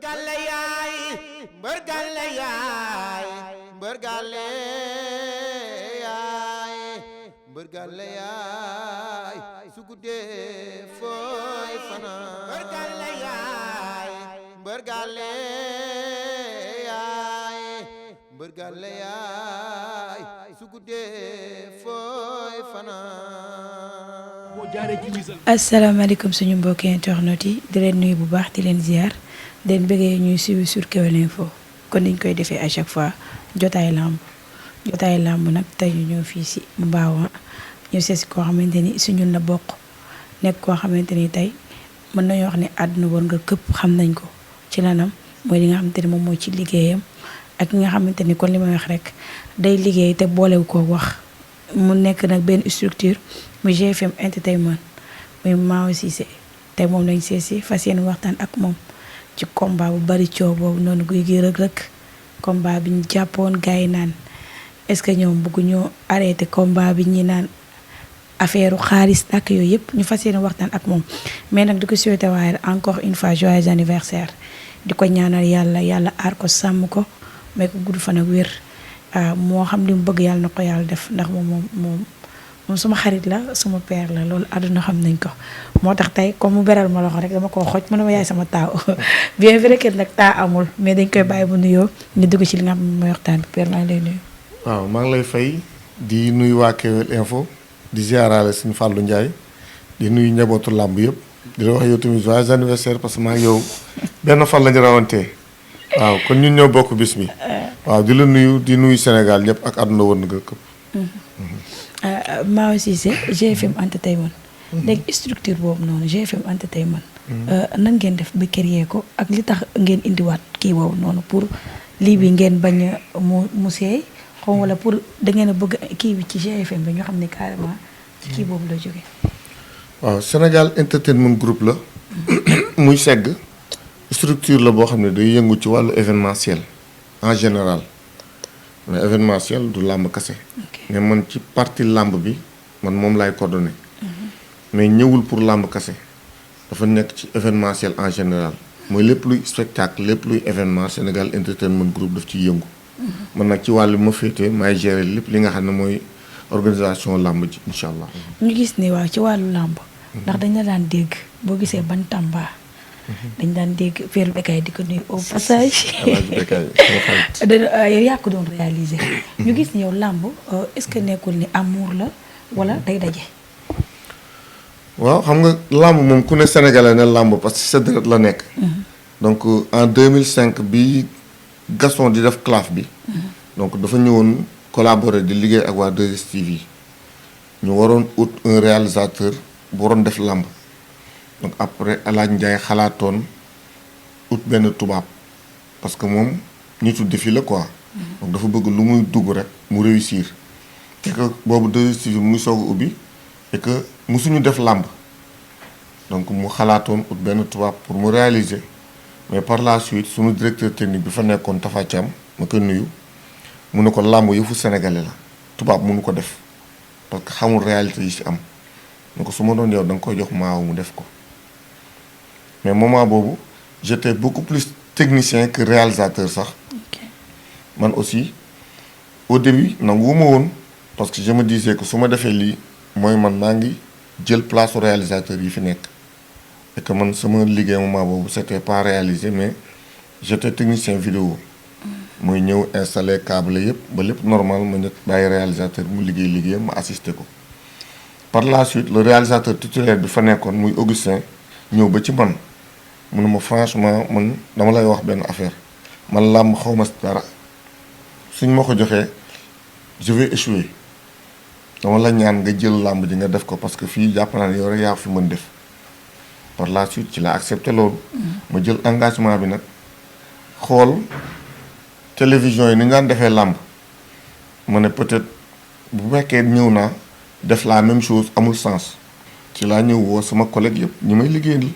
gàlle yaay mbër gàlle yaay mbër gàlle yaay mbër gàlle yaay su guddee fooy fanaan mbër gàlle yaay mbër gàlle yaay mbër gàlle yaay su guddee fooy fanaan. asalaamaaleykum suñu mbokki internet yi di leen nuyu bu baax di leen ziar di leen bëggee ñuy suivi sur Kewel Info kon niñ koy defee à chaque fois jotaay làmb nag tey ñu ñëw fii si Mbaawa ñu seesi koo xamante ni suñu la bokk nekk koo xamante ni tey mën nañoo wax ne àdduna war nga këpp xam nañ ko ci lanam mooy li nga xamante ni moom mooy ci liggéeyam ak li nga xamante ni kon li may wax rek day liggéey te boolewu ko wax mu nekk nag benn structure mu GFM entertainment muy Mawa Cissé tey moom lañ seesi fas yéene waxtaan ak moom ci combat bu bari coow boobu noonu Gouye Gui Reug Reug combat bi ñu jàppoon gars yi naan est-ce que ñoom bëgguñoo arrêté combat bi ñi naan affaire xaalis ak yooyu yëpp ñu fas yéene waxtaan ak moom mais nag di ko souhaité waaye encore une fois joyeux anniversaire di ko ñaanal yàlla aar ko sàmm ko may ko gudd fan ak wér moo xam li mu bëgg yàlla na ko yàlla def ndax moom suma xarit la suma père la loolu àdduna xam nañ ko moo tax tey comme mu beral ma loxo rek dama koo xoj mu ne ma yaay sama taaw bien vrai que nag taa amul mais dañ koy bàyyi bu nuyoo ñu dugg ci li nga xam ne mooy waxtaan bi père maa ngi lay nuyu. waaw maa ngi lay fay di nuyu waa Kewel Info di ziaraale suñu Fallou Ndiaye di nuyu njabootu làmb yëpp di la wax yow tamit joyeux anniversaire parce que maa ngi yow benn fan la ñu rawantee waaw kon ñun ñoo bokk bis bi waaw di la nuyu di nuyu Sénégal ñëpp ak àdduna wër na nga këpp. Mawa Cissé GFM entertainment léegi structure boobu noonu GFM entertainment nan ngeen def ba créer ko ak li tax ngeen indiwaat kii boobu noonu pour lii bi ngeen bañ a mu seey xaw wala pour da ngeen a bëgg kii bi ci GFM bi ñu xam ne carrément ci kii boobu la jógee. waaw Sénégal entertainment groupe la muy segg structure la boo xam ne day yëngu ci wàllu événementiel en général mais événementiel du làmb kase mais man ci partie làmb bi man moom laay coordonné mais ñëwul pour làmb kase dafa nekk ci événementiel en général mooy lépp luy spectacle lépp luy événement Sénégal entertainment groupe daf ciy yëngu man nag ci wàllu ma féetee maay gérer lépp li nga xam ne mooy organisation làmb ji incha allah. ñu gis ni waaw ci wàllu làmb ndax dañ la daan dégg boo gisee ban tamba dañ daan dégg Père Bécaye di ko nuyu au passage yow yaa ko doon réaliser ñu gis ni yow làmb est-ce que nekkul ni amour la wala day daje. waaw xam nga làmb moom ku ne sénégalais ne làmb parce que sa deret la nekk donc en 2005 bi Gaston di def claf bi donc dafa ñëwoon collaborer di liggéey ak waa 2STV ñu waroon ut un réalisateur bu waroon def làmb donc après Alaaj Ndiaye xalaatoon ut benn tubaab parce que moom nitu défi la quoi donc dafa bëgg lu muy dugg rek mu réussir et que boobu 2STV mu ngi soog a ubbi et que musuñu def làmb donc mu xalaatoon ut benn tubaab pour mu réaliser mais par la suite suñu directeur technique bi fa nekkoon Tafa Thiam ma ko nuyu mu ne ko làmb yëfu sénégalais la tubaab mënu ko def parce que xamul réalité yi ci am ne ko su ma doon yow da nga koy jox Maaw mu def ko mais moment boobu j'étais beaucoup plus technicien que réalisateur sax man aussi au début nanguwuma woon parce que je me disais que su ma defee lii mooy man maa ngi jël place au réalisateur yi fi nekk et que man sama liggéey moment boobu c'était pas réalisé mais j'étais technicien vidéo mooy ñëw installer câble yëpp ba lépp normal ma nekk bàyyi réalisateur bi mu liggéeyam ma assisté ko par la suite le réalisateur titulaire bi fa nekkoon muy Augustin ñëw ba ci man mu ne ma franchement man dama lay wax benn affaire man làmb xaw ma dara suñ ma ko joxee je vais échouer dama la ñaan nga jël làmb ji nga def ko parce que fii jàpp naa ne yow rek yaa fi mën def par la suite ci la accepté loolu ma jël engagement bi nag xool télévision yi ni ñu daan defee làmb ma ne peut-être bu fekkee ñëw naa def la même chose amul sens ci laa ñëw woo sama collègue yëpp ñi may liggéeyal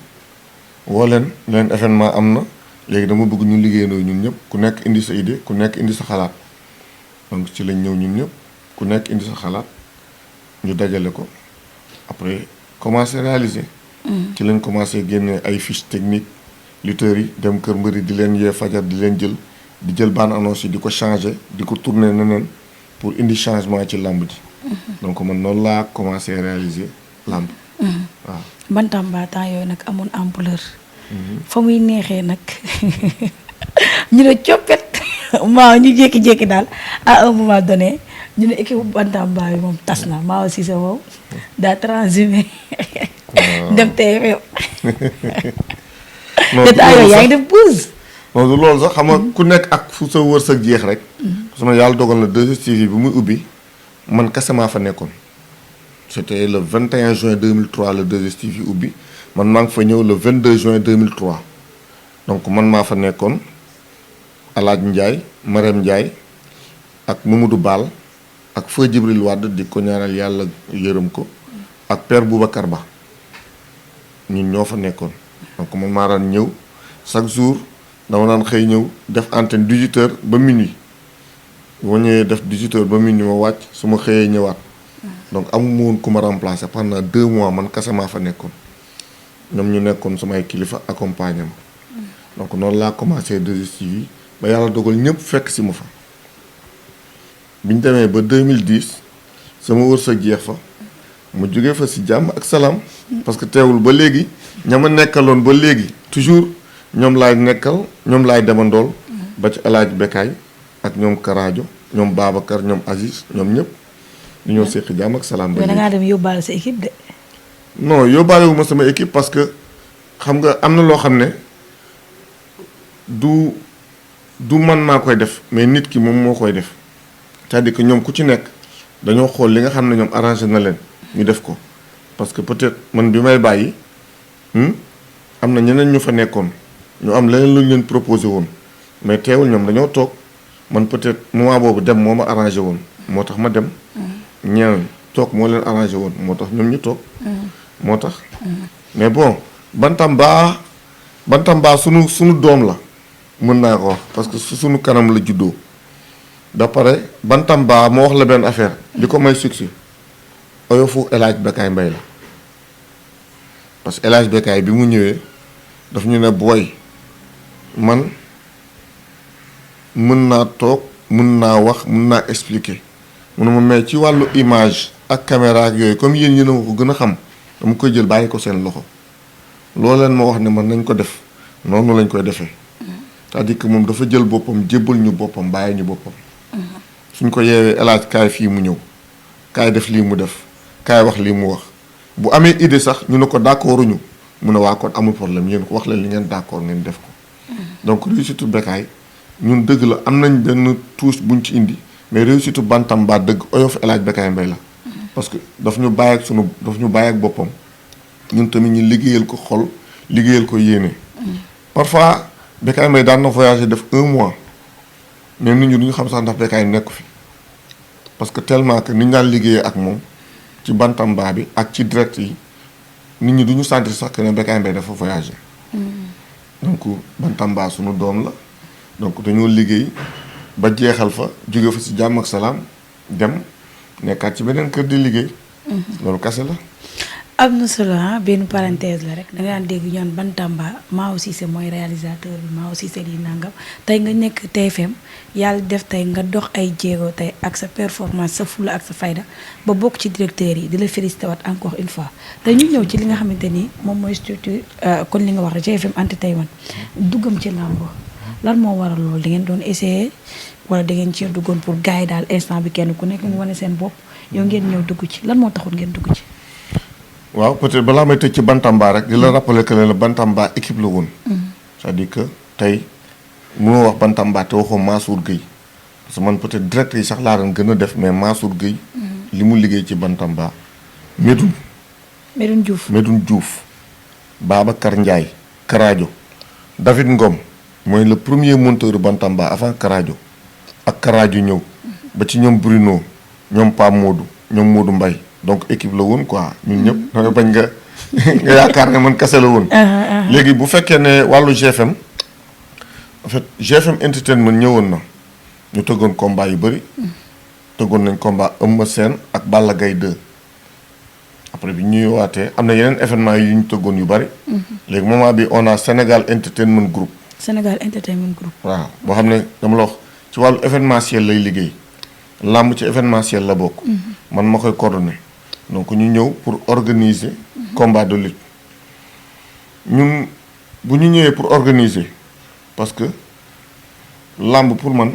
woo leen événement am na léegi dama bëgg ñu liggéeyandoo ñun ñëpp ku nekk indi sa idée ku nekk indi sa xalaat donc ci lañ ñëw ñun ñëpp ku nekk indi sa xalaat ñu dajale ko après commencer réaliser ci lañ commencé génne ay fiches techniques lutteurs yi dem kër mbëri di leen yee fajar di leen jël di jël bande annonce yi di ko changer di ko tourner neneen pour indi changement ci làmb ji. donc man noonu laa commencé réaliser làmb. waaw Bantamba temps yooyu nag amoon ampleur. fa muy neexee nag ñu ne coppet maa ñu jékki-jékki daal à un moment donné ñu ne équipe Bantamba bi moom tas na maa aussi sa moom daa transhumé dem TFM. te temps yooyu yaa ngi def pause. non du loolu sax xam nga ku nekk ak fu sa wërsëg jeex rek. parce que yàlla dogal na 2STV bi muy ubbi man kese maa fa nekkoon. c'était le 21 juin 2003 le 2STV ubbi man maa ngi fa ñëw le 22 juin 2003 donc man maa fa nekkoon Alaaji Ndiaye Marème Ndiaye ak Mamadou Ball ak Feu Djibril Wade di ko ñaanal yàlla yërëm ko ak Père Boubacar Ba ñun ñoo fa nekkoon donc man maa daan ñëw chaque jour dama daan xëy ñëw def antenne 18h ba minuit boo ñëwee def 18h ba minuit ma wàcc su ma xëyee ñëwaat. donc amuma woon ku ma remplacer pendant 2 mois man kese maa fa nekkoon ñoom ñu nekkoon samay kilifa accompagné ma donc noonu laa commencé 2STV ba yàlla dogal ñëpp fekk si ma fa. bi ñu demee ba 2010 sama wërsëg jeex fa mu jógee fa si jàmm ak salaam. parce que teewul ba léegi ña ma nekkaloon ba léegi toujours ñoom laay nekkal ñoom laay demandool ba ci El Hadj Bekkaay ak ñoom Karajo ñoom Babacar ñoom Aziz ñoom ñëpp. ñu ñëw seq jàmm ak salaam. ba da ngaa dem yóbbaale sa équipe de. non yóbbaale wu ma sama équipe parce que xam nga am na loo xam ne du man maa koy def mais nit ki moom moo koy def c'est-à-dire que ñoom ku ci nekk dañoo xool li nga xam ne ñoom arrangé na leen ñu def ko parce que peut-être man bi may bàyyi am na ñeneen ñu fa nekkoon ñu am leneen lu ñu leen proposé woon mais teewul ñoom dañoo toog man peut-être moment boobu dem moo ma arrangé woon moo tax ma dem. ñeneen toog moo leen arrangé woon moo tax ñoom ñu toog. moo tax. mais bon Bantamba sunu doom la mën naa ko wax parce que sunu kanam la juddoo. da pare Bantamba moo wax la benn affaire li ko may succès oyofu El Hadj Bekkaay Mbaye la parce que El Hadj Bekkaay bi mu ñëwee daf ñu ne booy man mën naa toog mën naa wax mën naa expliquer. munuma mais ci wàllu image ak caméra ak yooyu comme yéen a ko gën a xam dama koy jël bàyyi ko seen loxo loolu leen ma wax ne man nañ ko def noonu lañ koy defee c'est-à-dire que moom dafa jël boppam jébbal ñu boppam bàyyi ñu boppam. suñ ko yeewee El Hadj kaay fii mu ñëw kaay def lii mu def kaay wax lii mu wax bu amee idée sax ñu ne ko d'accord ñu mu ne waa kon amul problème yéen ko wax leen li ngeen d'accord ngeen def ko. donc réussite Bekkaay ñun dëgg la am nañ benn touche buñ ci indi. mais réussite Bantamba dëgg oyof El Hadj Bekkaay Mbaye la parce que daf ñu bàyyi ak boppam ñun tamit ñu liggéeyal ko xol liggéeyal ko yéene. parfois Bekkaay Mbaye daan na voyager def 1 mois mais nit ñi duñu xam sax ndax Bekkaay nekku fi parce que tellement que nit ñi daan liggéeyee ak moom ci Bantamba bi ak ci direct yi nit ñi duñu sentir sax que ne Bekkaay Mbaye dafa voyager. donc Bantamba sunu doom la donc dañoo liggéey. ba jeexal fa jóge fa si jàmm ak salaam dem nekkaat ci beneen kër di liggéey. loolu kase la. am na solo benn parenthèse la rek da nga daan dégg ñoon Bantamba Mao Cissé mooy réalisateur bi Mao Cissé di nangam tey nga nekk TFM yàlla def tey nga dox ay jéego tey ak sa performance sa fula ak sa fayda ba bokk ci directeur yi di la félicité waat encore une fois tey ñu ñëw ci li nga xamante ni moom mooy structure kon li nga wax GFM Entertainment duggam ci làmb lan moo waral loolu da ngeen doon essayer wala da ngeen ci duggoon pour gars yi daal instant bi kenn ku nekk mu wane seen bopp yow ngeen ñëw dugg ci lan moo taxoon ngeen dugg ci. waaw peut-être balaa may tëj ci Bantamba rek di la rappeler que la Bantamba équipe la woon. c'est-à-dire que tey mënoo wax Bantamba te waxoo Mansour Gueye parce que man peut-être direct yi sax laa doon gën a def mais Mansour Gueye. li mu liggéey ci Bantamba. Medoune Diouf Babacar Ndiaye Karajo David Ngom mooy le premier monteur Bantamba avant Karajo ak Karajo ñëw ba ci ñoom Bruno ñoom Pa Modou ñoom Modou Mbaye donc équipe la woon quoi ñun ñëpp danga bañ nga yaakaar ne man kase la woon léegi bu fekkee ne wàllu GFM en fait GFM Entertainment ñëwoon na ñu tëggoon combat yu bëri tëggoon nañ combat Eumeu Sène ak Balla Gaye 2 après bi ñu ñëwaatee am na yeneen événement yu ñu tëggoon yu bari. léegi moment bi on a Sénégal Entertainment Group. Sénégal Entertainment Group. waaw boo xam ne dama la wax ci wàllu événementiel lay liggéey làmb ci événementiel la bokk. man ma koy coordonné donc ñu ñëw pour organiser. combat de lutte ñun bu ñu ñëwee pour organiser parce que làmb pour man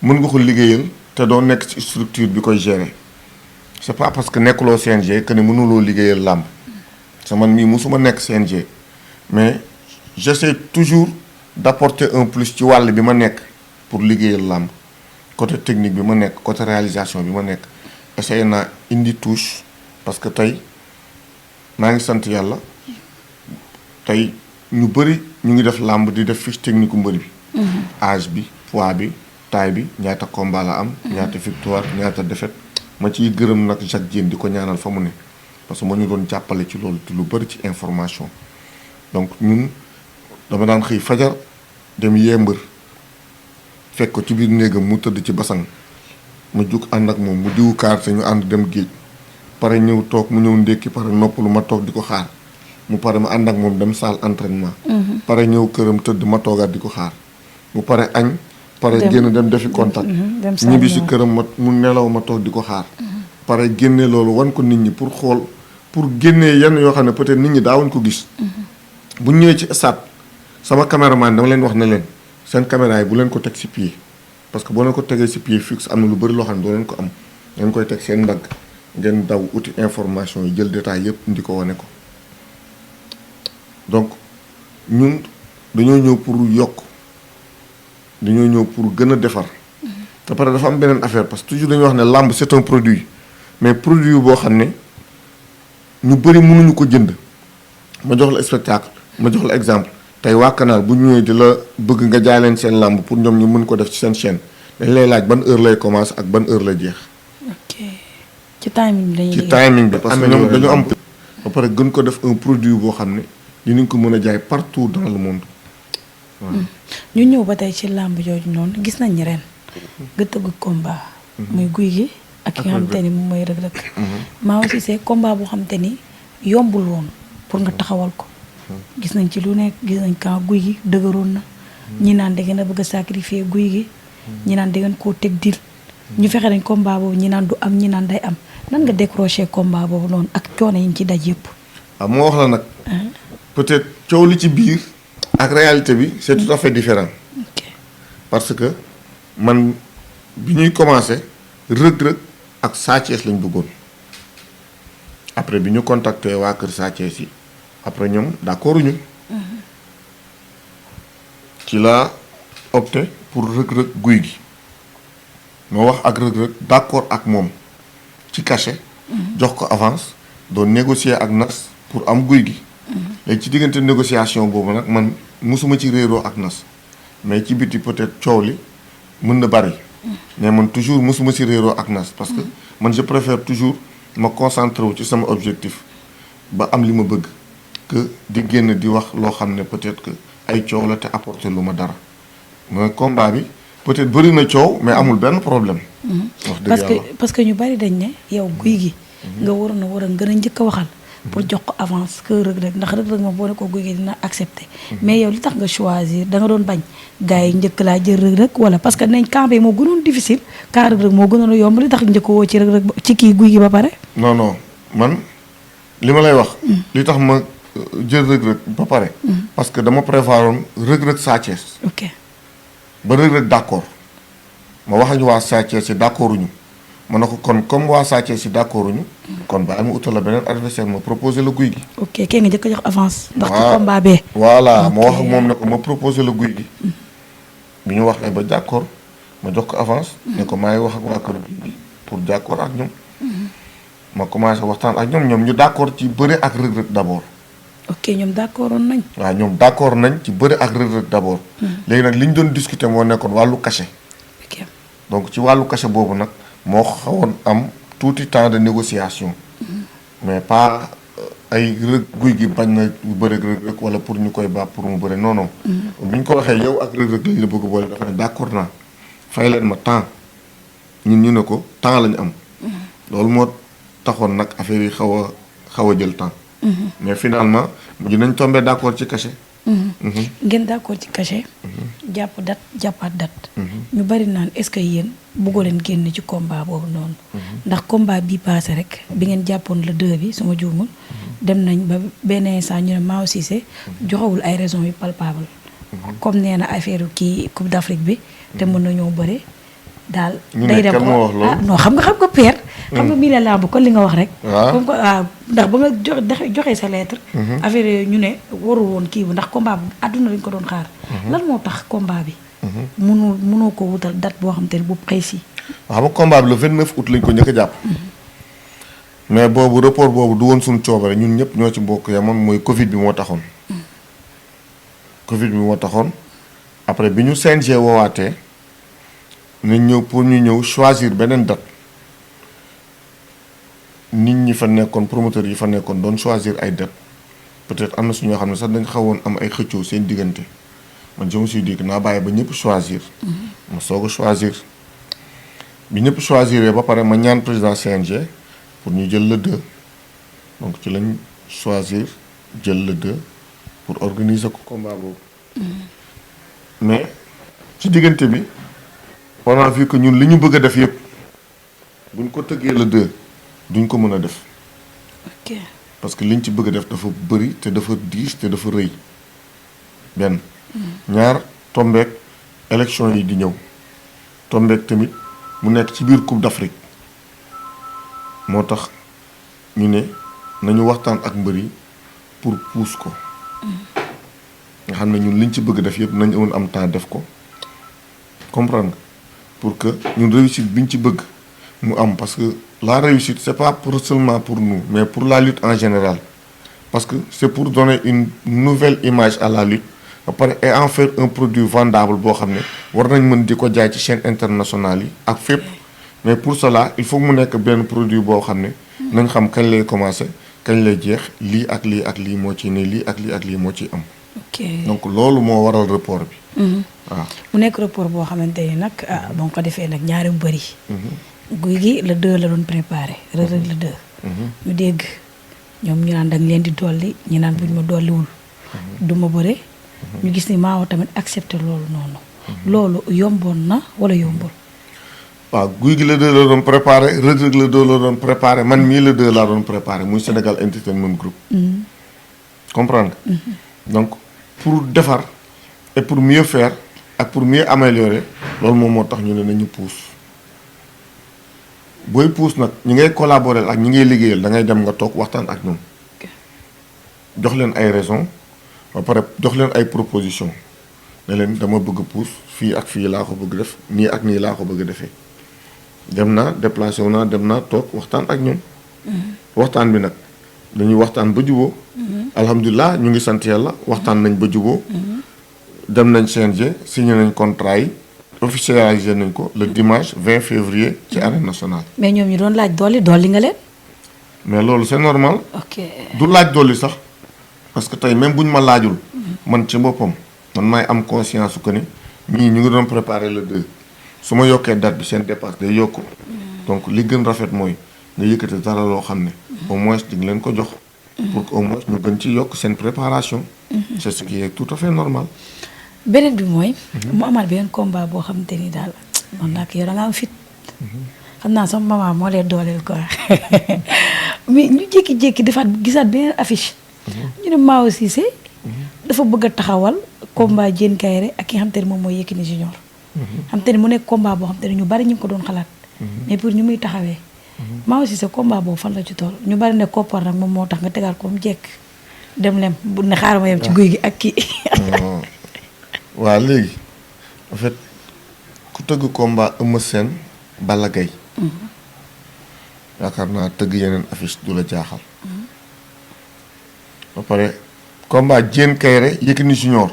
mën nga ko liggéeyal te doo nekk ci structure bi koy gérer c'est pas parce que nekkuloo CNG que ne mënuloo liggéeyal làmb sa man mii musuma nekk CNG mais j'essaie toujours d'apporter un plus ci wàll bi ma nekk pour liggéeyal làmb côté technique bi ma nekk côté réalisation bi ma nekk essayé naa indi touche parce que tey maa ngi sant yàlla tey ñu bëri ñu ngi def làmb di def fiche technique u mbër bi âge bi poids bi taille bi ñaata combat la am ñaata victoire ñaata défaite ma ciy gërëm nag Jacques Diène di ko ñaanal fa mu ne parce que moo ñu doon jàppale ci loolu te lu bëri ci information donc ñun dama daan xëy fajar dem yee mbër fekk ko ci biir néegam mu tëdd ci basang ma jug ànd ak moom mu diwu kaar te ñu ànd dem géej pare ñëw toog mu ñëw ndékki pare noppalu ma toog di ko xaar mu pare ma ànd ak moom dem salle entraînement pare ñëw këram tëdd ma toogaat di ko xaar mu pare añ pare génn dem defi contact ñibbi si këram ma mu nelaw ma toog di ko xaar pare génne loolu wan ko nit ñi pour xool pour génnee yenn yoo xam ne peut-être nit ñi daawuñ ko gis bu ñëwee ci stade sama caméraman dama leen wax ne leen seen caméra yi bu leen ko teg ci pied parce que boo leen ko tegee ci pied fixe am na lu bëri loo xam ne doo leen ko am ngeen koy teg seen ndagg ngeen daw uti information yi jël détail yëpp indi ko wane ko donc ñun dañoo ñëw pour yokk dañoo ñëw pour gën a defar te pare dafa am beneen affaire parce que toujours dañuy wax ne làmb c'est un produit mais produit boo xam ne ñu bëri mënuñu ko jënd ma jox la spectacle ma jox la exemple tey waa Canal bu ñëwee di la bëgg nga jaay leen seen làmb pour ñoom ñu mën ko def ci seen chaîne dañ lay laaj ban heure lay commencer ak ban heure lay jeex. ok ci timing bi ci timing bi parce que ñoom dañu am. ba pare gën ko def un produit boo xam ne dinañ ko mën a jaay partout dans le monde. ñu ñëw ba tey ci làmb jooju noonu gis nañ ren nga tëgg combat. muy guy gi ak ki nga xamante ni moom mooy Reug Reug. maa aussi c'est combat boo xamante ni yombul woon pour nga taxawal ko. gis nañ ci lu nekk gis nañ quand guy gi dëgëroon na. ñi naan da ngeen a bëgg a sacrifier guy gi. ñi naan da ngeen koo teg dil. ñu fexe nañ combat boobu ñi naan du am ñi naan day am nan nga décrocher combat boobu noonu ak coono yi ñu ci daj yëpp. waaw moo wax la nag. peut-être coow li ci biir. ak réalité bi c'est tout à fait différent. parce que man bi ñuy commencer Reug Reug ak Sa Thiès lañ bëggoon après bi ñu contacté waa kër Sa Thiès yi après ñoom d'accord ñu ci la opté pour Reug Reug guy gi moo wax ak Reug Reug d'accord ak moom ci cachet jox ko avance doon négocier ak Nas pour am guy gi léegi ci diggante négociation boobu nag man musuma ci réeroo ak Nas mais ci biti peut-être coow li mën na bari mais man toujours musuma ci réeroo ak Nas parce que man je préfère toujours ma concentrer wu ci sama objectif ba am li ma bëgg que di génn di wax loo xam ne peut-être que ay coow la te apporter lu ma dara mais combat bi peut-être bëri na coow mais amul benn problème. wax dëgg yàlla parce que ñu bari dañ ne yow guy gi. nga waroon a gën a njëkk a waxal. pour jox ko avance que Reug Reug ndax Reug Reug moom boo ne ko guy gi dina accepter. mais yow li tax nga choisir da nga doon bañ gars yi njëkk laa jël Reug Reug wala parce que nañ camp bi moo gënoon difficile car Reug Reug moo gënoon a yomb li tax njëkk woo ci Reug Reug ci kii guy gi ba pare. non man li ma lay wax. li tax ma jël Reug Reug ba pare. parce que dama prévoiroon Reug Reug Sa Thiès. ok ba Reug Reug d'accord ma wax ak waa Sa Thiès si d'accorduñu ma ne ko kon comme waa Sa Thiès si d'accorduñu kon ba am utal la beneen adversaire ma proposé la guy gi. ok kee nga njëkk a jox avance. ndax ci combat bee. voilà ma wax ak moom ne ko ma proposé la guy gi. bi ñu waxee ba d'accord ma jox ko avance. ne ko maa ngi wax ak waa kër guy gi pour d'accord ak ñoom. ma commencé waxtaan ak ñoom ñu d'accord ci bëre ak Reug Reug d'abord. ok ñoom d'accordoon nañ. waaw ñoom d'accord nañ ci bëre ak Reug Reug d'abord. léegi nag li ñu doon discuter moo nekkoon wàllu cachet. ok donc ci wàllu cachet boobu nag moo xawoon am tuuti temps de négociation. mais pas ay Reug guy gi bañ na bëre Reug Reug wala pour ñu koy baax pour mu bëre non non. bi ñu ko waxee yow ak Reug Reug lañ la bëgg boole dafa ne d'accord naa fay leen ma temps ñun ñu ne ko temps lañu am. loolu moo taxoon nag affaire yi xaw a xaw a jël temps. mais finalement mujj nañ tombé d'accord ci cachet. ngeen d'accord ci cachet. jàpp date jàppaat date. ñu bari naan est-ce que yéen bëggoo leen génn ci combat boobu noonu. ndax combat bii paase rek bi ngeen jàppoon le 2 bi suma juumul. dem nañ ba benn instant ñu ne Mao Cissé joxewul ay raisons yu palpable. comme nee na affaire kii Coupe d'Afrique bi. te mën nañoo bëre. daal day dem ko non xam nga père. xam nga mii la làmb kon li nga wax rek. comme que ndax ba nga joxee sa lettre. affaire yooyu ñu ne warul woon kii bi ndax combat bi àdduna dañ ko doon xaar. lan moo tax combat bi. mënoo ko wutal date boo xam te ne bu précis. xam nga combat bi le 29 août lañ ko njëkk a jàpp. mais boobu report boobu du woon suñu coobare ñun ñëpp ñoo ci bokk yamoon mooy Covid bi moo taxoon. Covid bi moo taxoon après bi ñu CNG woowaatee. nañ ñëw pour ñu ñëw choisir beneen date nit ñi fa nekkoon promoteurs yi fa nekkoon doon choisir ay date peut-être am na su ñoo xam ne sax dañ xawoon am ay xëccoo seen diggante man je me suis dit que naa bàyyi ba ñëpp choisir. ma soog a choisir bi ñëpp choisir ba pare ma ñaan président CNG pour ñu jël le 2 donc ci lañ choisir jël le 2 pour organiser ko combat boobu. mais ci diggante bi. on a vu que ñun li ñu bëgg a def yëpp buñ ko tëggee le 2 duñ ko mën a def. ok parce que liñ ci bëgg a def dafa bëri te dafa diis te dafa rëy benn. ñaar tombeek élection yi di ñëw tombeek tamit mu nekk ci biir Coupe d'Afrique moo tax ñu ne nañu waxtaan ak mbër yi pour pousse ko. nga xam ne ñun liñ ci bëgg a def yëpp nañ mën am temps def ko comprendre nga. pour que ñun réussite bi ñu ci bëgg mu am parce que la réussite c'est pas seulement pour nous mais pour la lutte en général parce que c'est pour donner une nouvelle image à la lutte ba pare et en faire un produit vendable boo xam ne war nañ mën di ko jaay ci chaîne internationale yi ak fépp mais pour cela il faut mu nekk benn produit boo xam ne nañ xam kañ lay commencer kañ lay jeex lii ak lii ak lii moo ci ne lii ak lii ak lii moo ciy am. donc loolu moo waral report bi. waaw mu nekk report boo xamante ni nag ba nga ko defee nag ñaari mu bëri. guy gi le 2 la doon préparé Reug Reug le 2. ñu dégg ñoom ñu naan da nga leen di dolli ñu naan buñ ma dolliwul. du ma bëre. ñu gis ni Mao tamit accepté loolu noonu. loolu yomboon na wala yombul. waaw guy gi le 2 la doon préparé Reug Reug le 2 la doon préparé man mii le 2 laa doon préparé muy Sénégal Entertainment Group. comprendre nga. donc pour defar et pour mieux faire. ak pour mieux améliorer loolu moom moo tax ñu ne nañu pousse booy pousse nag ñi ngay collaborer ak ñi ngay liggéeyal da ngay dem nga toog waxtaan ak ñoom jox leen ay raisons ba pare jox leen ay propositions ne leen dama bëgg pousse fii ak fii laa ko bëgg def nii ak nii laa ko bëgg defee dem naa déplacé wu naa dem naa toog waxtaan ak ñoom. waxtaan bi nag dañuy waxtaan ba juboo alhamdulilah ñu ngi sant yàlla waxtaan nañ ba juboo dem nañ CNG signé nañ contrat yi officialisé nañ ko le dimanche 20 février ci arène nationale. mais ñoom ñu doon laaj dolli nga leen. mais loolu c'est normal. ok du laaj dolli sax parce que tey même bu ñu ma laajul. man ci boppam man maay am conscience su que ni ñii ñu ngi doon préparer le 2 su ma yokkee date bi seen dépense day yokku. donc li gën rafet mooy nga yëkkati dara loo xam ne. au moins di nga leen ko jox. pour que au moins ñu gën ci yokk seen préparation. c'est ce qui est tout à fait normal. beneen bi mooy. mu amaat beneen combat boo xamante ni daal man nag yow da nga am fit. xam naa sama maman moo leen dooleel quoi mais ñu jékki-jékki defaat gisaat beneen affiche. ñu ne Mao Cissé. dafa bëgg a taxawal combat Diène Kaïré ak ki nga xamante ne moom mooy Yékini Junior. xamante ne mu nekk combat boo xamante ne ñu bari ñu ngi ko doon xalaat. mais pour ñu muy taxawee. Mao Cissé combat boobu fan la ci toll ñu bari ne koppar nag moom moo tax nga tegaat ko mu jekk dem lem bu ne xaaral ma yem ci guy gi ak kii. waaw léegi en fait ku tëgg combat Eumeu Sène Balla Gaye yaakaar naa tëgg yeneen affiche du la jaaxal. ba pare combat Diène Kaïré Yékini Junior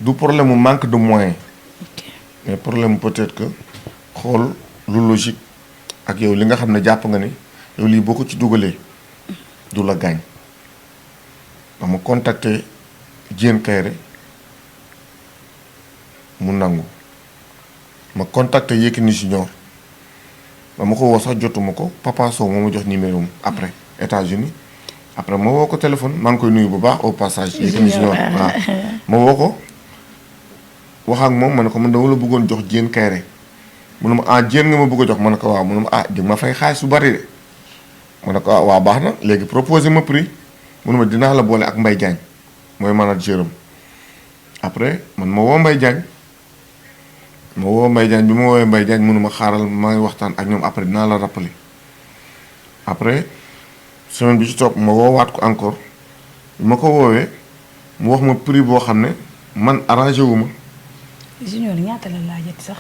du problème mu manque de moyens. mais problème peut-être que xool lu logique ak yow li nga xam ne jàpp nga ni yow lii boo ko ci dugalee du la gaañ dama contacter Diène Kaïré mu nangu ma contacter Yékini Junior dama ko woo sax jotuma ko Papa Sow moo ma jox numéro am après États-Unis après ma woo ko téléphone maa ngi koy nuyu bu baax au passage. Yékini Junior waaw ma woo ko wax ak moom ma ne ko man dama la bëggoon jox Diène Kairé mu ne ma ah Diène nga ma bëgg a jox ma ne ko waaw mu ne ma ah di ma fay xaalis su bari de ma ne ko waaw baax na léegi proposé ma prix mu ne ma dinaa la boole ak Mbaye Diagne mooy manager am après man ma woo Mbaye Diagne bi ma woowee Mbaye Diagne mu ne ma xaaral maa ngi waxtaan ak ñoom après dinaa la rappeler après semaine bi ci topp ma woowaat ko encore bi ma ko woowee mu wax ma prix boo xam ne man arrangé wu ma. Junior ñaata la laajati sax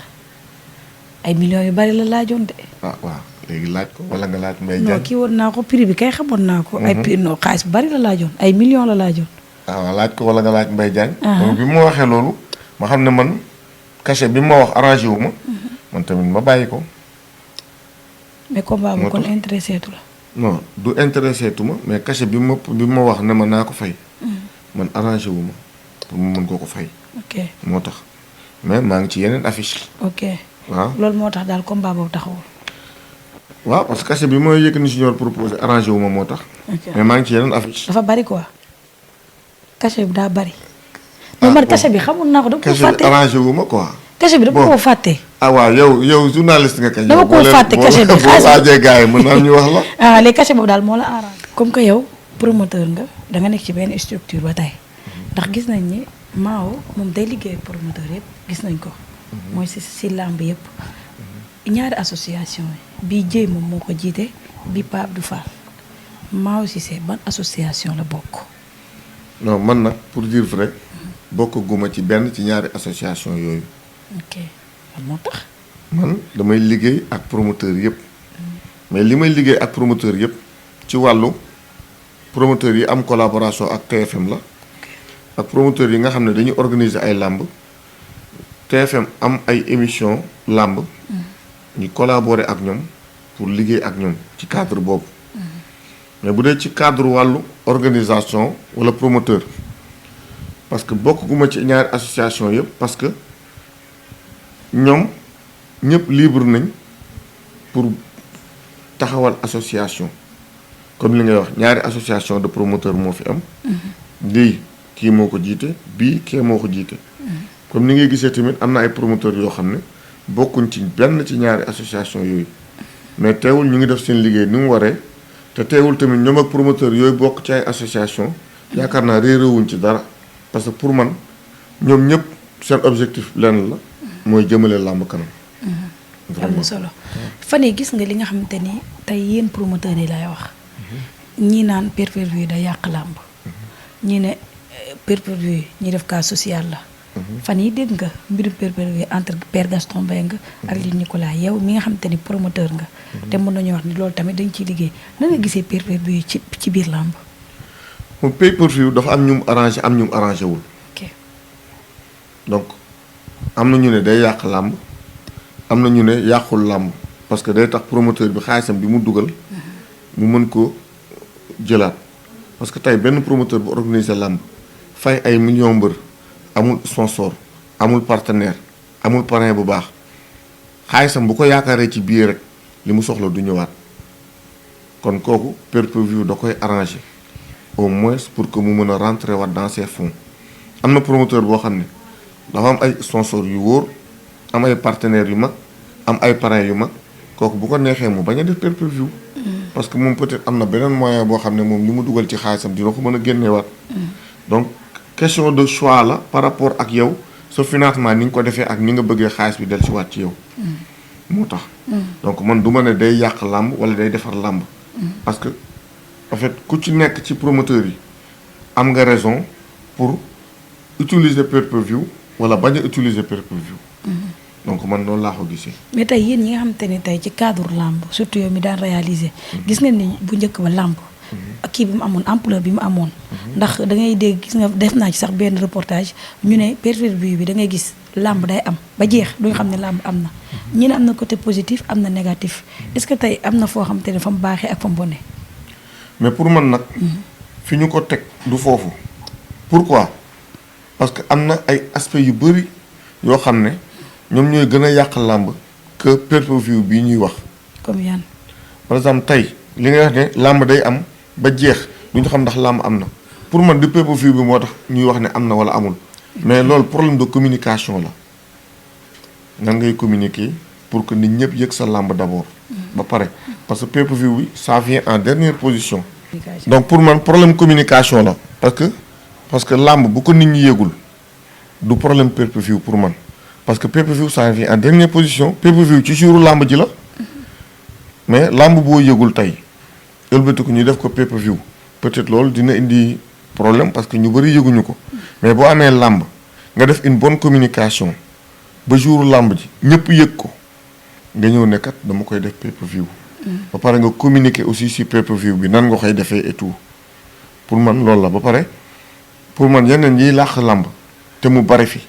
ay millions yu bari la laajoon de. ah waaw léegi laaj ko wala nga laaj Mbaye Diagne. non kii woon naa ko prix bi kay xamoon naa ko. ay prix non xaalis bu bari la laajoon ay millions la laajoon. waaw laaj ko wala nga laaj Mbaye Diagne. donc bi ma waxee loolu ma xam ne man cachet bi ma wax arrangé wu ma. man tamit ma bàyyi ko. mais combat bu kon intéressé tu la. non du intéressé tu ma mais cachet bi ma wax ne ma naa ko fay. man arrangé wu ma pour mu mën koo ko fay. ok moo tax mais maa ngi ci yeneen affiche. ok waaw loolu moo tax daal combat boobu taxawul. waaw parce que cachet bi ma Yékini Junior proposé arrangé wu ma moo tax. mais maa ngi ci yeneen affiche. dafa bari quoi cachet bi daa bari. mais man cachet bi xamul naa ko dama ko fàtte. cachet bi arrangé wu ma quoi. cachet bi dama koo fàtte. ah waaw yow journaliste nga kañ. dama koo fàtte cachet bi boo laajee gars yi mën naa ñu wax la. ah léegi cachet boobu daal moo la arrangé. comme que yow promoteur nga da nga nekk ci benn structure ba tey ndax gis nañ ni Mao moom day liggéey ak promoteur yëpp gis nañ ko. mooy si làmb yëpp. ñaari association yi bii Dieye moom moo ko jiite bii Pape Abdou Fall Mao Cissé ban association la bokk. non man nag pour dire vrai bokk guma ci benn ci ñaari association yooyu. ok lan moo tax. man damay liggéey ak promoteur yëpp. mais li may liggéey ak promoteur yëpp ci wàllu promoteur yi am collaboration ak TFM la. ak promoteur yi nga xam ne dañuy organiser ay làmb TFM am ay émission làmb ñu collaborer ak ñoom pour liggéey ak ñoom ci cadre boobu mais bu dee ci cadre wàllu organisation wala promoteur parce que bokk guma ci ñaari association yëpp parce que ñoom ñëpp libre nañ pour taxawal association comme li ngay wax ñaari association de promoteur moo fi am lii kii moo ko jiite bii kii moo ko jiite comme ni ngay gisee tamit am na ay promoteurs yoo xam ne bokkuñ ci benn ci ñaari association yooyu mais teewul ñu ngi def seen liggéey ni mu waree te teewul tamit ñoom ak promoteurs yooyu bokk ci ay association yaakaar naa réeréewuñ ci dara parce que pour man ñoom ñëpp seen objectif lenn la mooy jëmale làmb kanam. am na solo fan yi gis nga li nga xamante ni tey yéen promoteurs yi lay wax ñii naan pay-per-view da yàq làmb ñii ne pay-per-view ñi def cas social la. fan yi dégg nga mbirum pay-per-view entre Père Gaston Mbengue ak Luc Nicolaï yow mi nga xamante ni promoteur nga. te mën nañu wax ni loolu tamit dañ ciy liggéey nan nga gisee pay-per-view ci biir làmb. moom pay-per-view dafa am ñu mu arrangé am ñu mu arrangé wul. ok donc am na ñu ne day yàq làmb am na ñu ne yàqul làmb parce que day tax promoteur bi xaalisam bi mu dugal. mu mën ko jëlaat parce que tey benn promoteur bu organiser làmb fay ay millions mbër. amul sponsor amul partenaire amul parrain bu baax xaalisam bu ko yaakaaree ci biir rek li mu soxla du ñëwaat kon kooku pay-per-view da koy arranger au moins pour que mu mën a rentrer waat dans ses fonds am na promoteur boo xam ne dafa am ay sponsor yu wóor am ay partenaires yu mag am ay parrains yu mag kooku bu ko neexee mu bañ a def pay-per-view parce que moom peut-être am na beneen moyen boo xam ne moom li mu dugal ci xaalisam dina ko mën a génneewaat donc question de choix la par rapport ak yow sa financement ni nga ko defee ak ni nga bëggee xaalis bi del ci waat ci yow moo tax donc man du ma ne day yàq làmb wala day defar làmb parce que en fait ku ci nekk ci promoteur yi am nga raison pour utiliser pay-per-view wala bañ a utiliser pay-per-view donc man noonu laa ko gisee. mais tey yéen ñi nga xamante ne tey ci cadre làmb surtout yow mi daan réaliser gis ngeen ni bu njëkk ba làmb kii bi mu amoon ampleur bi mu amoon ndax da ngay dégg gis nga def naa ci sax benn reportage ñu ne pay-per-view bi da ngay gis làmb day am ba jeex duñu xam ne làmb am na ñi ne am na côté positif am na négatif est-ce que tey am na foo xamante ne fa mu baaxee ak fa mu bonee mais pour man nag fi ñu ko teg du foofu pourquoi parce que am na ay aspects yu bëri yoo xam ne ñoom ñooy gën a yàq làmb que pay-per-view bii ñuy wax comme yan par exemple tey li nga wax ne làmb day am ba jeex duñu xam ndax làmb am na pour man du pay-per-view bi moo tax ñuy wax ne am na wala amul mais loolu problème de communication la nan ngay communiquer pour que nit ñëpp yëg sa làmb d'abord ba pare parce que pay-per-view bi ça vient en dernière position donc pour man problème communication la parce que làmb bu ko nit ñi yëgul du problème pay-per-view pour man parce que pay-per-view ça vient en dernière position pay-per-view ci jouru làmb ji la mais làmb boo yëgul tey ëlbatiku ñu def ko pay-per-view peut-être loolu dina indi problème parce que ñu bëri yëguñu ko mais boo amee làmb nga def une bonne communication ba jouru làmb ji ñëpp yëg ko nga ñëw ne kat dama koy def pay-per-view ba pare nga communiquer aussi ci pay-per-view bi nan nga koy defee et tout pour man loolu la ba pare pour man yeneen yiy làq làmb te mu bari fi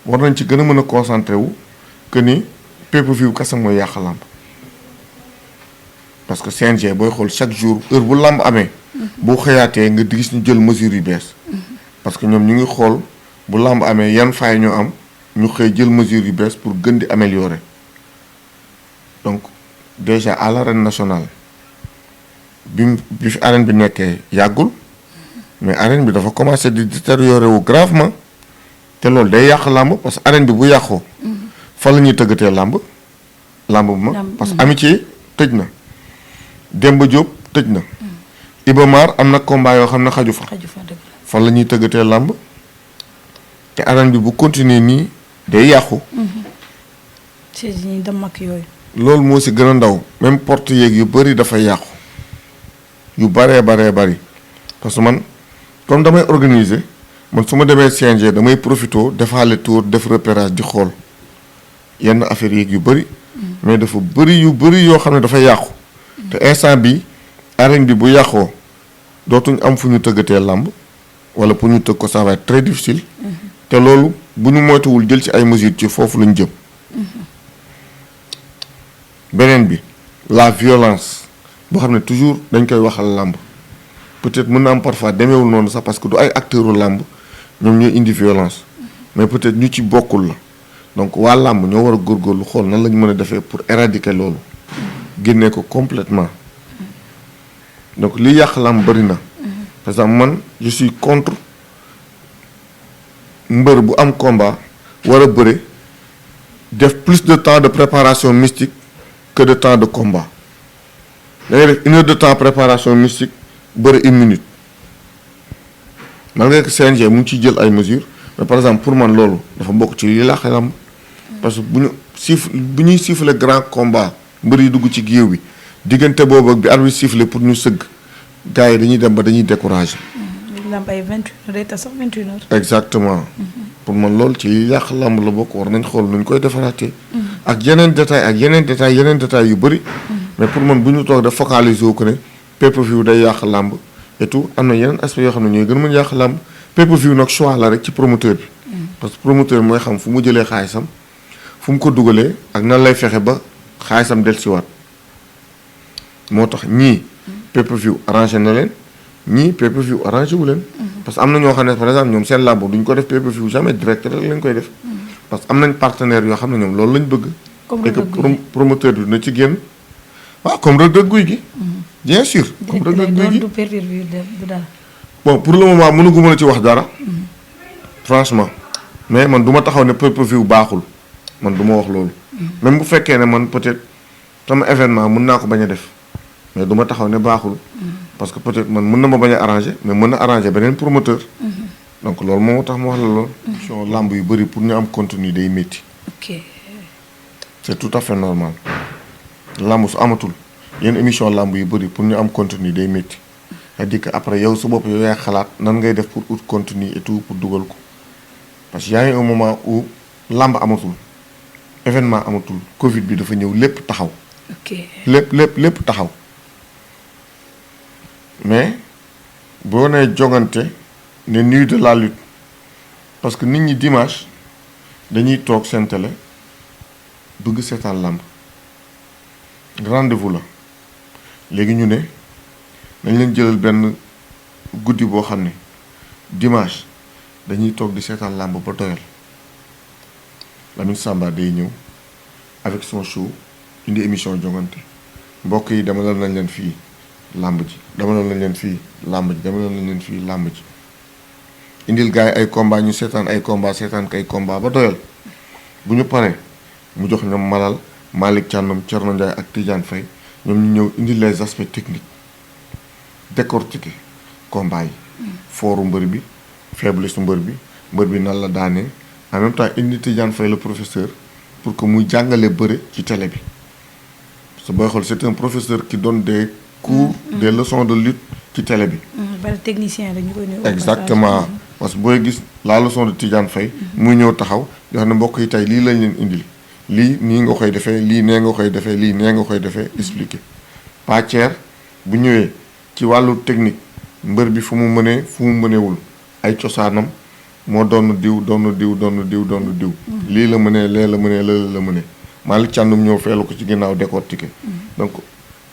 war nañ ci gën a mën a concentré wu que ni pay-per-view kese mooy yàq làmb parce que CNG booy xool chaque jour heure bu làmb amee boo xëyaatee nga gis ñu jël mesures yu bees parce que ñoom ñu ngi xool bu làmb amee yan faay ñu am ñu xëy jël mesures yu bees pour gën di améliorer donc déjà à l'arène nationale bi fi arène bi nekkee yàggul mais arène bi dafa commencé di détériorer wu gravement te loolu day yàq làmb parce que arène bi bu yàqoo fa la ñuy tëggatee làmb bu mag parce que amitié tëj na Demba Diop tëj na Iba Mar am na combat yoo xam ne xaju fa fa la ñuy tëggatee làmb te arène bi bu continuer nii day yàqu loolu moo si gën a ndaw même porte yeeg yu bëri dafay yàqu yu baree bari parce que man comme damay organiser man su ma demee CNG damay profito defaale tour def repérage di xool yenn affaires yeeg yu bëri mais dafa bëri yu bëri yoo xam ne dafa yàqu te instant bi arène bi bu yàqoo dootuñ am fu ñu tëggatee làmb wala pour ñu tëgg ko ça va être très difficile te loolu bu ñu moytuwul jël ci ay mesures ci foofu lañ jëm beneen bi la violence boo xam ne toujours dañ koy waxal làmb peut-être mën na am parfois demeewul noonu sax parce que du ay acteuru làmb ñoom ñooy indi violence mais peut-être ñu ci bokkul la donc waa làmb ñoo war a góorgóorlu xool nan lañ mën a defee pour éradiquer loolu génnee ko complètement donc li yàq làmb bëri na par exemple man je suis contre mbër bu am combat war a bëre def plus de temps de préparation mystique que de temps de combat da ngay def 1 heure de temps préparation mystique bëre 1 minute malgré que CNG mu ngi ciy jël ay mesures mais par exemple pour man loolu dafa bokk ci li làq làmb parce que bu ñuy siffler grand combat mbër yi dugg ci géew bi diggante boobu ak bi arbitre siffler pour ñu sëgg gars yi dañuy dem ba dañuy décourager. lamb ay 21 day tas sax 21 heures. exactement. pour man loolu ci li yàq làmb la bokk war nañ xool nu ñu koy defaraatee. ak yeneen détails yu bëri. mais pour man bu ñu toog def focaliser wu ko ne pay-per-view day yàq làmb et tout am na yeneen aspects yoo xam ne ñooy gën a mën yàq làmb pay-per-view nag choix la rek ci promoteur bi. parce que promoteur mooy xam fu mu jëlee xaalisam fu mu ko dugalee ak nan lay fexe ba xaalisam dellusiwaat moo tax ñii pay-per-view arrangé na leen ñii pay-per-view arrangé wu leen. parce que am na ñoo xam ne par exemple ñoom seen làmb duñ ko def pay-per-view jamais direct rek lañ koy def. parce que am nañ partenaire yoo xam ne ñoom loolu lañ bëgg. et que promoteur bi dina ci génn. waaw comme Reug Reug Gouye Gui. bien sûr comme Reug Reug Gouye Gui bon pour le moment mënuguma la ci wax dara. franchement mais man du ma taxaw ne pay-per-view baaxul man du ma wax loolu. même bu fekkee ne man peut-être sama événement mën naa ko bañ a def mais du ma taxaw ne baaxul. parce que peut-être man mën na ma bañ a arranger mais mën na arranger beneen promoteur. donc loolu moo tax ma wax la loolu. émission làmb yu bëri pour ñu am contenu day métti. ok. c'est tout à fait normal. làmb su amatul yenn émission làmb yu bëri pour ñu am contenu day métti. c'est-à-dire que après yow su bopp yow yaay xalaat nan ngay def pour ut contenu et tout pour dugal ko parce que y a un moment où làmb amatul événement amatul Covid bi dafa ñëw lépp taxaw. ok lépp taxaw mais boo nee jogante ne nuit de la lutte parce que nit ñi dimanche dañuy toog seen télé bëgg seetaan làmb rendez-vous la léegi ñu ne dañ leen jëlal benn guddi boo xam ne dimanche dañuy toog di seetaan làmb ba doyal Lamine Samba day ñëw avec son show indi émission jongante mbokk yi dama nañ leen fii làmb ji demaloon nañ leen fii làmb ji demaloon nañ leen fii làmb ji indil gars yi ay combat ñu seetaan ay combat seetaan kay combat ba doyal bu ñu paree mu jox ñoom Malal Malick Thiandoum Thierno Ndiaye ak Tidiane Faye ñoom ñu ñëw indi les aspects techniques décortiquer combat yi fooru mbër bi faiblesse mbër bi nan la daanee en même temps indi Tidiane Faye le professeur pour que muy jàngale bëre ci télé bi parce que booy xool c'est un professeur qui donne des cours des leçons de lutte ci télé bi. bari technicien la ñu koy nuyu. exactement parce que booy gis la leçon de Tidiane Faye muy ñëw taxaw di wax ne mbokk yi tey lii lañ leen indil lii nii nga koy defee lii nee nga koy defee lii nee nga koy defee expliquer Pathier bu ñëwee ci wàllu technique mbër bi fu mu mënee fu mu mënewul ay cosaanam moo doon diw lii la mënee lee la mënee la mënee Malick Thiandoum ñëw feelu ko ci ginnaaw décortiquer donc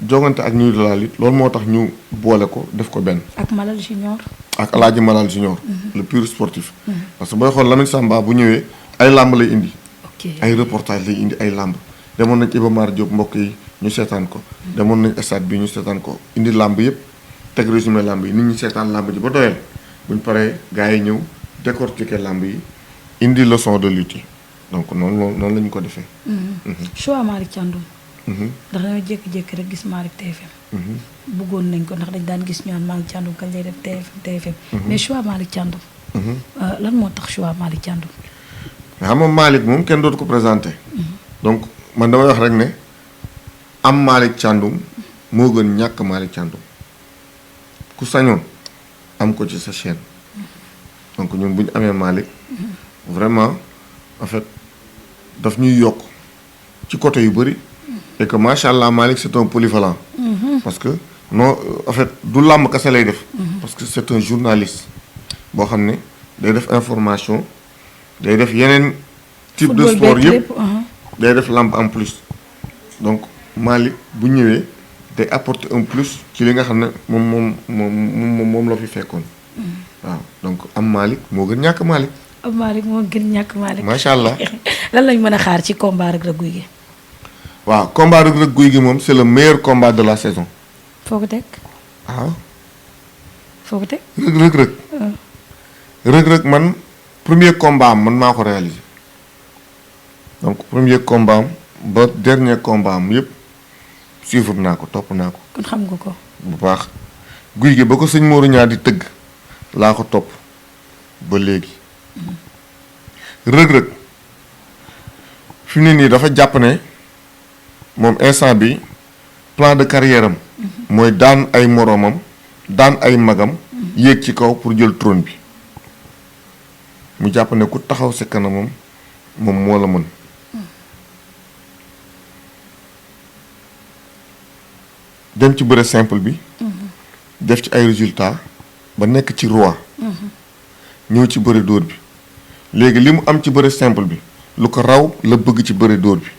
jogante ak ñuy la lutte loolu moo tax ñu boole ko def ko benn. ak Malal Junior. ak El Hadj Malal Junior. le pur sportif. parce que booy xool Lamine Samba bu ñëwee ay làmb lay indi. ay reportage lay indi ay làmb. demoon nañ Iba Mar Diop mbokk yi ñu seetaan ko. demoon nañ stade bi ñu seetaan ko indi làmb yëpp teg résumé làmb yi nit ñi seetaan làmb ji ba doyal buñ paree gars yi ñëw décortiquer làmb yi indi leçon de lutte yi donc noonu la ñu ko defee. choix Malick Thiandoum. ndax dañoo jékki-jékki rek gis Malick TFM. bëggoon nañ ko ndax dañ daan gis ñu naan Malick Thiandoum kañ lay def TFM. mais choix Malick Thiandoum. lan moo tax choix Malick Thiandoum. mais xam nga Malick moom kenn dootu ko présenté. donc man damay wax rek ne am Malick Thiandoum moo gën ñàkk Malick Thiandoum ku sañoon am ko ci sa chaîne. donc ñun bu ñu amee Malick vraiment en fait daf ñuy yokk ci côté yu bëri. et que macha allah Malick c'est un polyvalent. parce que non en fait du làmb kese lay def. parce que c'est un journaliste boo xam ne day def information day def yeneen. type de sport yëpp day def làmb en plus. donc Malick bu ñëwee day apporter un plus ci li nga xam ne moom la fi fekkoon. waaw donc am Malick moo gën ñàkk Malick. am Malick moo gën ñàkk Malick. macha allah. lan lañ mën a xaar ci combat Reug Reug Gouye Gui. waaw combat Reug Reug Gouye Gui moom c'est le meilleur combat de la saison. foo ko teg. waaw. foo ko teg. Reug Reug man premier combat am man maa ko réalisé donc premier combat am ba dernier combat am yëpp suivre naa ko topp naa ko. kon xam nga ko. bu baax Gouye Gui ba ko sëñ Modou Niang di tëgg laa ko topp ba léegi. Reug Reug fi mu ne nii dafa jàpp ne. moom instant bi plan de carrière am mooy daan ay moroomam daan ay magam yéeg ci kaw pour jël trône bi mu jàpp ne ku taxaw sa kanamam moom moo la mën dem ci bëre simple bi def ci ay résultats ba nekk ci roi ñëw ci bëre dóor bi léegi li mu am ci bëre simple bi lu ko raw la bëgg ci bëre dóor bi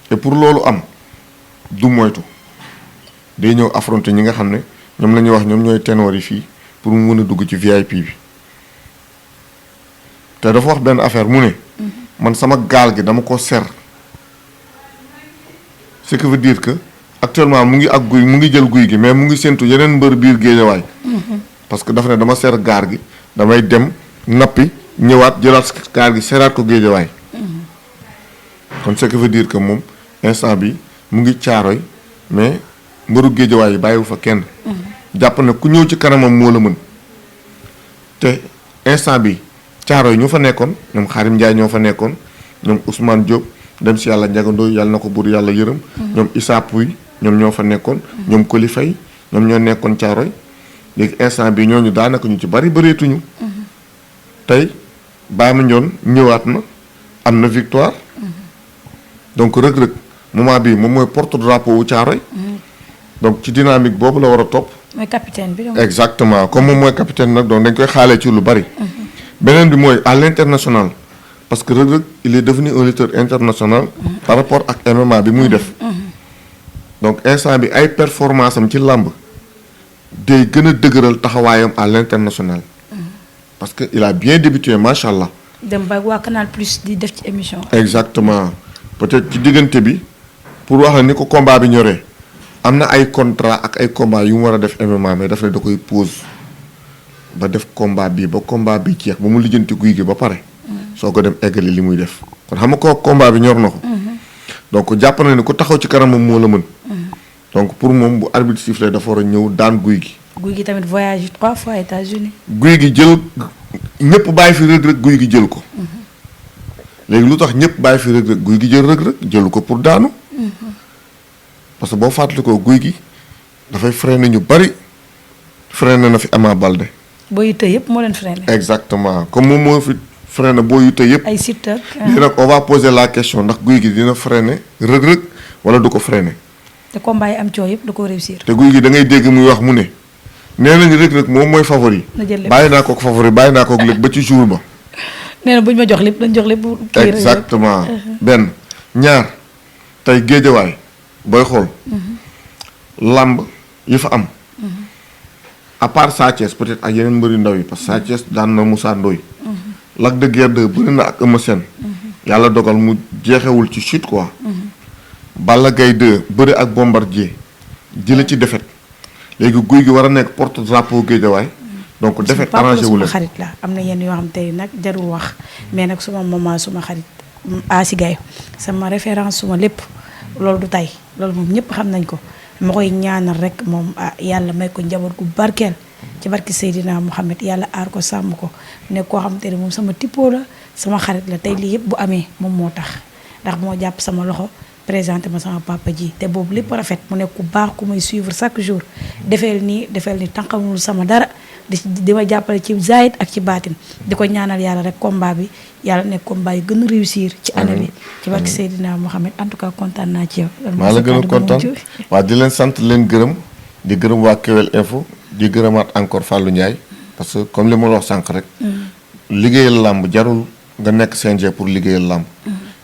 te pour loolu am du moytu day ñëw affronter ñi nga xam ne ñoom la ñuy wax ñoom ñooy ténor yi fii pour mu mën a dugg ci VIP bi te dafa wax benn affaire mu ne man sama gaal gi dama ko ser ce qui veut dire que actuellement mu ngi ak guy mu ngi jël guy gi mais mu ngi séntu yeneen mbër biir géejawaay parce que dafa ne dama ser gaal gi damay dem nappi ñëwaat jëlaat gaal gi seraat ko géejawaay kon ce qui veut dire que moom instant bi mu ngi caaroy mais mbëru géejawaay yi bàyyiwu fa kenn jàpp ne ku ñëw ci kanamam moo la mën te instant bi caaroy ñu fa nekkoon ñoom Xaarim Njaay ñoo fa nekkoon ñoom Ousmane Diop dem si yàlla njagandoo yàlla na ko buur yàlla yërëm ñoom Issa Pouye ñoom ñoo fa nekkoon ñoom Koli Faye ñoom ñoo nekkoon caaroy léegi instant bi ñooñu daanaka ñu ci bari bëreetuñu tey Baye Mandione ñëwaat na am na victoire donc Reug Reug moment bii moom mooy porte drapeau wu Caaroy donc ci dynamique boobu la war a topp. mooy capitaine bi. exactement comme moom mooy capitaine nag donc dañ koy xaalee ci lu bari. beneen bi mooy à l'international parce que Reug Reug il est devenu un lutteur international. par rapport ak MMA bi muy def. donc instant bi ay performance am ci làmb day gën a dëgëral taxawaayam à l'international. parce que il a bien débuté macha allah. dem ba waa Canal Plus di def ci émission. exactement peut-être ci diggante bi pour wax la ni ko combat bi ñoree am na ay contrat ak ay combat yu mu war a def MMA mais daf ne da koy pause ba def combat bii ba combat bi jeex ba mu lijjanti guy gi ba pare. soo ko dem eggali li muy def kon xam nga ko combat bi ñor na ko. donc jàpp na ne ku taxaw ci kanamam moo la mën. donc pour moom bu arbitre sifflé dafa war a ñëw daan guy gi. guy gi tamit voyage 3 fois États-Unis. guy gi jël ñëpp bàyyi fi Reug Reug guy gi jël ko. léegi lu tax ñëpp bàyyi fi Reug Reug guy gi jël Reug Reug jëlu ko pour daanu. parce que boo fàttali ko guy gi dafay freiné ñu bari freiné na fi Ama Baldé. boo yu tëy yëpp moo leen freiné. exactement comme moom moo fi freiné boo yu tëy yëpp. ay Siteu. léegi nag on va poser la question ndax guy gi dina freiné Reug Reug wala du ko freiné. te combat yi am coow yëpp da ko réussir. te guy gi da ngay dégg muy wax mu ne nee nañu Reug Reug moom mooy favori. na jël lépp bàyyi naa ko favori bàyyi naa ko lépp ba ci jour ba. nee na bu ñu ma jox lépp dañ jox lépp. kii exactement benn ñaar tey géejawaay booy xool. làmb yi fa am. à part Sa Thiès peut-être ak yeneen mbëri ndaw yi parce que Sa Thiès daan na Moussa Ndoye. Lac de Guiers 2 bëri na ak Eumeu Sène. yàlla dogal mu jeexewul ci chute quoi. Balla Gaye 2 bëri ak Bombardier jële ci défaite léegi guy gi war a nekk porte drapeau géejawaay donc défaite arrangé wu leen. xarit la am na yenn yoo xam tey nag jarul wax mais nag suma maman suma xarit Asi Gaye sama référence suma lépp loolu du tey loolu moom ñëpp xam nañ ko ma koy ñaanal rek moom yàlla may ko njaboot gu barkeel ci barki Seydina Mouhamed yàlla aar ko sàmm ko nekk koo xam te ne moom sama tippoo la sama xarit la tey lii yëpp bu amee moom moo tax ndax moo jàpp sama loxo présenté ma sama papa ji te boobu lépp rafet mu nekk ku baax ku may suivre chaque jour defeel nii tànqamul sama dara di ma jàppale ci zaahir ak ci baatin di ko ñaanal yàlla rek combat bi yàlla nekk combat yu gën a réussir ci année bi ci barki Seydina Mohamed en tout cas kontaan naa ci yow. maa la gën a kontaan waaw di leen sant leen gërëm di gërëm waa Kewel Info di gërëmaat encore Fallou Ndiaye parce que comme li ma la wax sànq rek liggéeyal làmb jarul nga nekk CNG pour liggéeyal làmb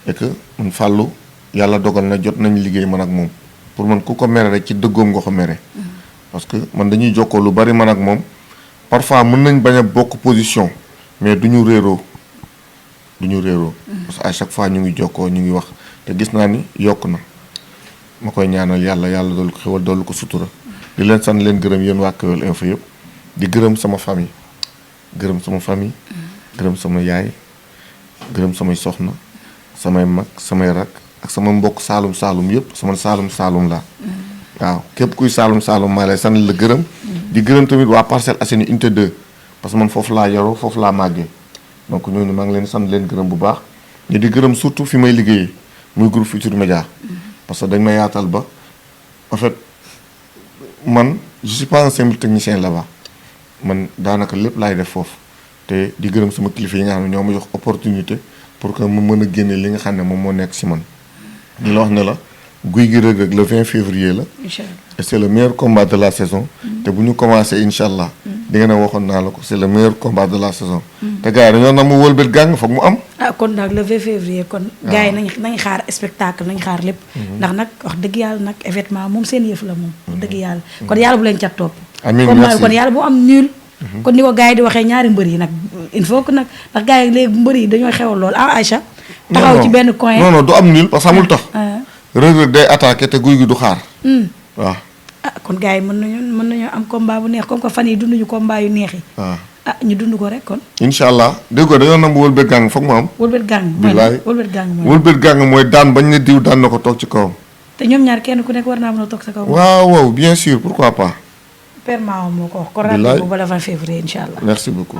et que man Fallou yàlla dogal na jot nañ liggéey man ak moom pour man ku ko mere rek ci dëggoom nga ko mere parce que man dañuy jokkoo lu bari man ak moom parfois mën nañ bañ a bokk position mais du ñu réeroo parce que à chaque fois ñu ngi jokkoo ñu ngi wax te gis naa ni yokk na ma koy ñaanal yàlla doolu ko xewal doolu ko sutura di leen sant leen gërëm yéen waa Kewel Info yëpp di gërëm sama famille gërëm sama yaay gërëm samay soxna samay mag samay rak ak sama mbokk saalum yëpp sama saalum laa waaw képp kuy saalum maa lay sant la gërëm di gërëm tamit waa Parcelles Assainies unité 2 parce que man foofu laa yaroo foofu laa màggee donc ñooñu maa ngi leen sant leen gërëm bu baax ñu di gërëm surtout fi may liggéeyee muy groupe Futurs Médias parce que dañ ma yaatal ba en fait man je suis pas un simple technicien là-bas man daanaka lépp laay def foofu te di gërëm sama kilifa yi nga xam ne ñoo ma jox opportunité pour que mu mën a génne li nga xam ne moom moo nekk si man di la wax ne la guy gi Reug Reug le 20 février la. Inch'Allah. Et c'est le meilleur combat de la saison. te bu ñu commencé incha allah. di ngeen a waxoon naa la ko c'est le meilleur combat de la saison. te gars yi dañoo nam mu wëlbët gàng foog mu am. kon nag le 20 février kon. gars yi nañ xaar spectacle nañ xaar lépp. ndax nag wax dëgg yàlla nag événement moom seen yëf la moom. wax dëgg yàlla kon yàlla bu leen cat topp. amiin merci kon yàlla bu am nul. kon ni ko gars yi di waxee ñaari mbër yi nag il faut que nag ndax gars yi léegi mbër yi dañoo xewal lool Aïcha. taxaw ci benn coin non du am nul parce que amul tax. Reug Reug day attaqué te guy gi du xaar. waaw. kon gars yi mën nañoo am combat bu neex comme que fan yi dunduñu combat yu neex yi. waaw ñu dund ko rek kon. incha allah dégg nga dañoo nangu wëlbët gàng foog mu am. wëlbët gàng bilaay wëlbët gàng mooy daan bañ ne diw daan na ko toog ci kawam. te ñoom ñaar kenn ku nekk war naa mën a toog sa kaw. waaw bien sûr pourquoi pas. Père Mao moo ko wax. kon rendez-vous ba le 20 février incha allah. merci beaucoup.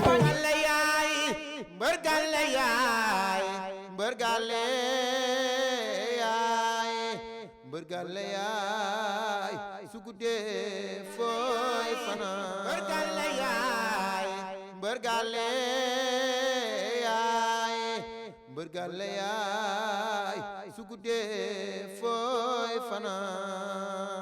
Bergale yaay su guddee fooy fanaan bergale yaay bergale yaay su guddee fooy fanaan